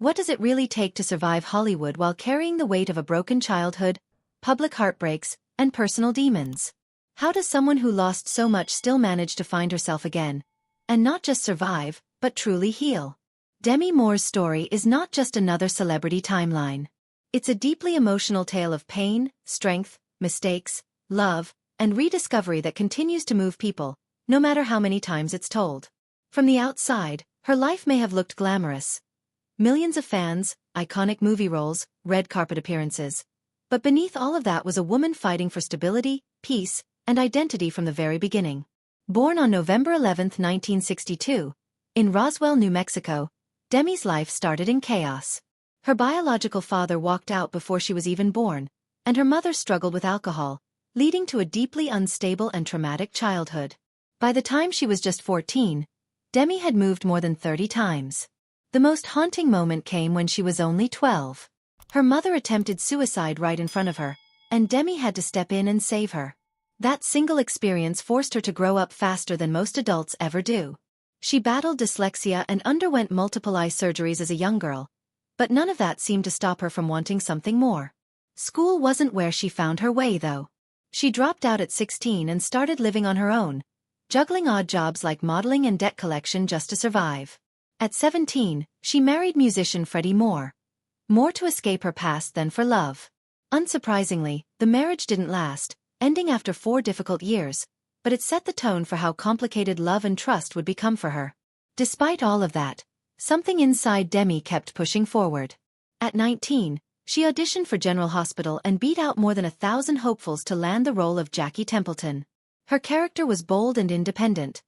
What does it really take to survive Hollywood while carrying the weight of a broken childhood, public heartbreaks, and personal demons? How does someone who lost so much still manage to find herself again? And not just survive, but truly heal? Demi Moore's story is not just another celebrity timeline. It's a deeply emotional tale of pain, strength, mistakes, love, and rediscovery that continues to move people, no matter how many times it's told. From the outside, her life may have looked glamorous. Millions of fans, iconic movie roles, red carpet appearances. But beneath all of that was a woman fighting for stability, peace, and identity from the very beginning. Born on November 11, 1962, in Roswell, New Mexico, Demi's life started in chaos. Her biological father walked out before she was even born, and her mother struggled with alcohol, leading to a deeply unstable and traumatic childhood. By the time she was just 14, Demi had moved more than 30 times. The most haunting moment came when she was only 12. Her mother attempted suicide right in front of her, and Demi had to step in and save her. That single experience forced her to grow up faster than most adults ever do. She battled dyslexia and underwent multiple eye surgeries as a young girl, but none of that seemed to stop her from wanting something more. School wasn't where she found her way, though. She dropped out at 16 and started living on her own, juggling odd jobs like modeling and debt collection just to survive. At 17, she married musician Freddie Moore. More to escape her past than for love. Unsurprisingly, the marriage didn't last, ending after 4 difficult years, but it set the tone for how complicated love and trust would become for her. Despite all of that, something inside Demi kept pushing forward. At 19, she auditioned for General Hospital and beat out more than 1,000 hopefuls to land the role of Jackie Templeton. Her character was bold and independent,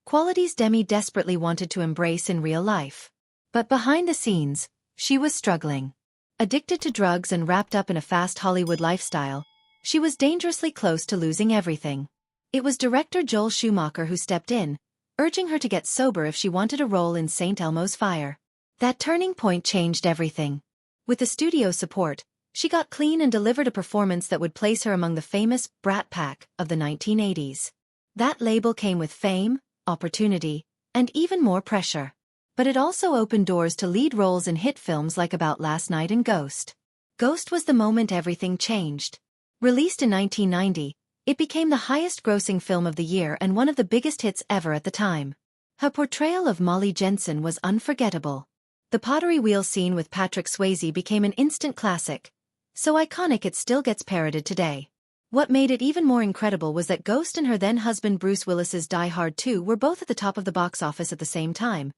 qualities Demi desperately wanted to embrace in real life. But behind the scenes, she was struggling. Addicted to drugs and wrapped up in a fast Hollywood lifestyle, she was dangerously close to losing everything. It was director Joel Schumacher who stepped in, urging her to get sober if she wanted a role in St. Elmo's Fire. That turning point changed everything. With the studio support, she got clean and delivered a performance that would place her among the famous Brat Pack of the 1980s. That label came with fame, opportunity, and even more pressure. But it also opened doors to lead roles in hit films like About Last Night and Ghost. Ghost was the moment everything changed. Released in 1990, it became the highest-grossing film of the year and one of the biggest hits ever at the time. Her portrayal of Molly Jensen was unforgettable. The pottery wheel scene with Patrick Swayze became an instant classic, so iconic it still gets parodied today. What made it even more incredible was that Ghost and her then-husband Bruce Willis's Die Hard 2 were both at the top of the box office at the same time,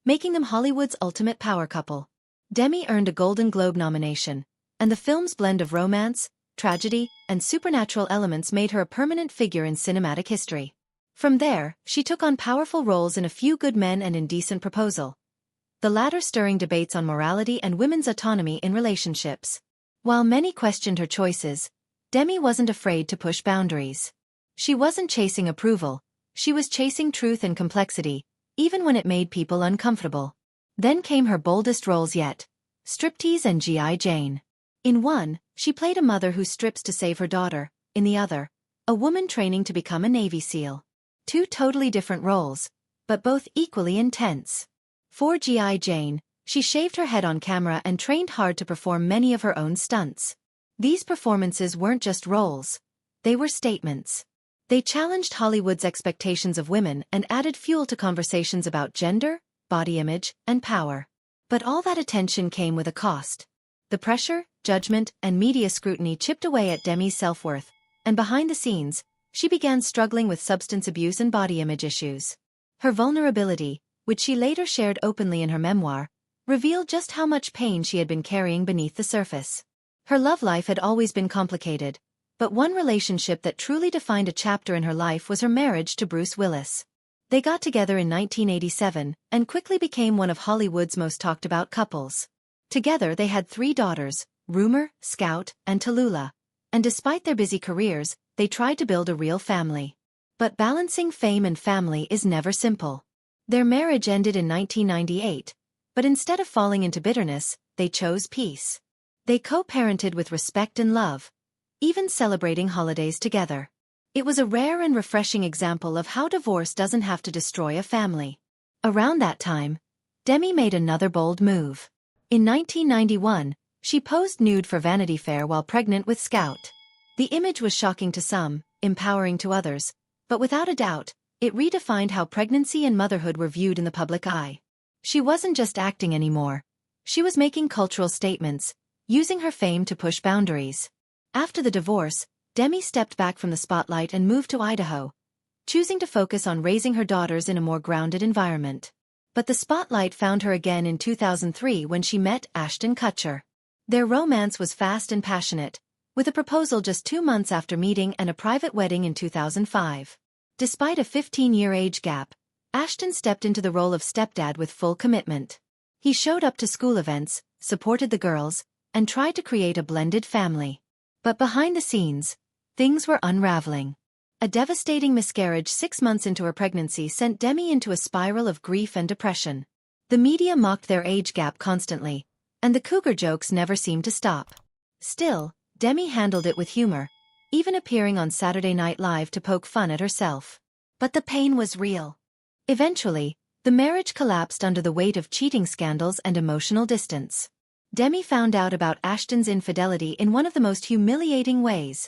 making them Hollywood's ultimate power couple. Demi earned a Golden Globe nomination, and the film's blend of romance, tragedy, and supernatural elements made her a permanent figure in cinematic history. From there, she took on powerful roles in A Few Good Men and Indecent Proposal, the latter stirring debates on morality and women's autonomy in relationships. While many questioned her choices, Demi wasn't afraid to push boundaries. She wasn't chasing approval, she was chasing truth and complexity, even when it made people uncomfortable. Then came her boldest roles yet, Striptease and G.I. Jane. In one, she played a mother who strips to save her daughter, in the other, a woman training to become a Navy SEAL. 2 totally different roles, but both equally intense. For G.I. Jane, she shaved her head on camera and trained hard to perform many of her own stunts. These performances weren't just roles, they were statements. They challenged Hollywood's expectations of women and added fuel to conversations about gender, body image, and power. But all that attention came with a cost. The pressure, judgment, and media scrutiny chipped away at Demi's self-worth, and behind the scenes, she began struggling with substance abuse and body image issues. Her vulnerability, which she later shared openly in her memoir, revealed just how much pain she had been carrying beneath the surface. Her love life had always been complicated, but one relationship that truly defined a chapter in her life was her marriage to Bruce Willis. They got together in 1987 and quickly became one of Hollywood's most talked-about couples. Together they had 3 daughters, Rumor, Scout, and Tallulah, and despite their busy careers, they tried to build a real family. But balancing fame and family is never simple. Their marriage ended in 1998, but instead of falling into bitterness, they chose peace. They co-parented with respect and love, even celebrating holidays together. It was a rare and refreshing example of how divorce doesn't have to destroy a family. Around that time, Demi made another bold move. In 1991, she posed nude for Vanity Fair while pregnant with Scout. The image was shocking to some, empowering to others, but without a doubt, it redefined how pregnancy and motherhood were viewed in the public eye. She wasn't just acting anymore. She was making cultural statements, using her fame to push boundaries. After the divorce, Demi stepped back from the spotlight and moved to Idaho, choosing to focus on raising her daughters in a more grounded environment. But the spotlight found her again in 2003 when she met Ashton Kutcher. Their romance was fast and passionate, with a proposal just 2 months after meeting and a private wedding in 2005. Despite a 15-year age gap, Ashton stepped into the role of stepdad with full commitment. He showed up to school events, supported the girls, and tried to create a blended family. But behind the scenes, things were unraveling. A devastating miscarriage 6 months into her pregnancy sent Demi into a spiral of grief and depression. The media mocked their age gap constantly, and the cougar jokes never seemed to stop. Still, Demi handled it with humor, even appearing on Saturday Night Live to poke fun at herself. But the pain was real. Eventually, the marriage collapsed under the weight of cheating scandals and emotional distance. Demi found out about Ashton's infidelity in one of the most humiliating ways,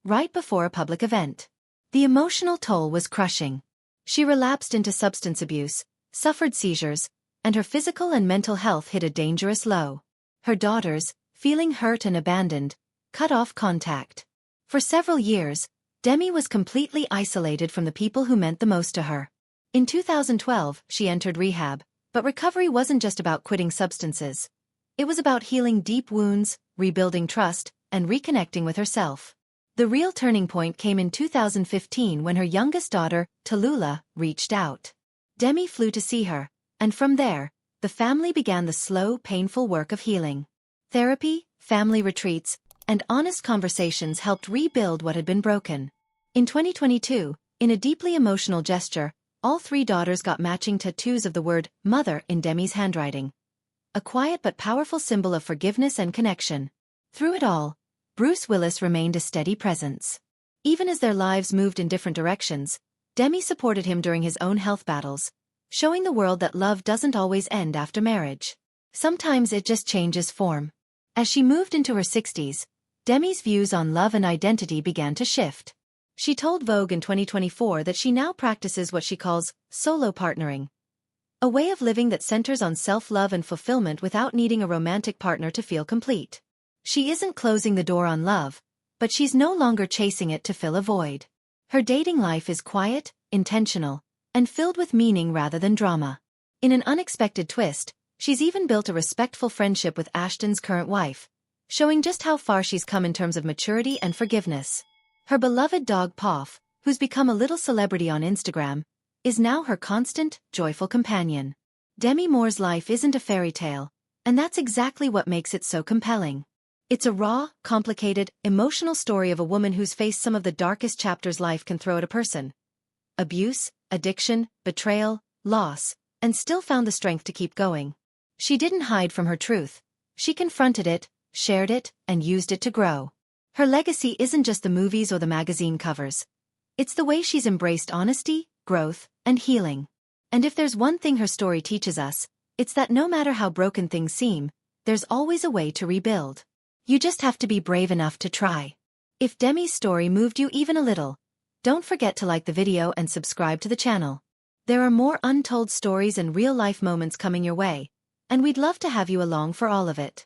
right before a public event. The emotional toll was crushing. She relapsed into substance abuse, suffered seizures, and her physical and mental health hit a dangerous low. Her daughters, feeling hurt and abandoned, cut off contact. For several years, Demi was completely isolated from the people who meant the most to her. In 2012, she entered rehab, but recovery wasn't just about quitting substances. It was about healing deep wounds, rebuilding trust, and reconnecting with herself. The real turning point came in 2015 when her youngest daughter, Tallulah, reached out. Demi flew to see her, and from there, the family began the slow, painful work of healing. Therapy, family retreats, and honest conversations helped rebuild what had been broken. In 2022, in a deeply emotional gesture, all 3 daughters got matching tattoos of the word mother in Demi's handwriting. A quiet but powerful symbol of forgiveness and connection. Through it all, Bruce Willis remained a steady presence. Even as their lives moved in different directions, Demi supported him during his own health battles, showing the world that love doesn't always end after marriage. Sometimes it just changes form. As she moved into her 60s, Demi's views on love and identity began to shift. She told Vogue in 2024 that she now practices what she calls solo partnering, a way of living that centers on self-love and fulfillment without needing a romantic partner to feel complete. She isn't closing the door on love, but she's no longer chasing it to fill a void. Her dating life is quiet, intentional, and filled with meaning rather than drama. In an unexpected twist, she's even built a respectful friendship with Ashton's current wife, showing just how far she's come in terms of maturity and forgiveness. Her beloved dog Poff, who's become a little celebrity on Instagram, is now her constant, joyful companion. Demi Moore's life isn't a fairy tale, and that's exactly what makes it so compelling. It's a raw, complicated, emotional story of a woman who's faced some of the darkest chapters life can throw at a person. Abuse, addiction, betrayal, loss, and still found the strength to keep going. She didn't hide from her truth. She confronted it, shared it, and used it to grow. Her legacy isn't just the movies or the magazine covers. It's the way she's embraced honesty, growth, and healing. And if there's one thing her story teaches us, it's that no matter how broken things seem, there's always a way to rebuild. You just have to be brave enough to try. If Demi's story moved you even a little, don't forget to like the video and subscribe to the channel. There are more untold stories and real-life moments coming your way, and we'd love to have you along for all of it.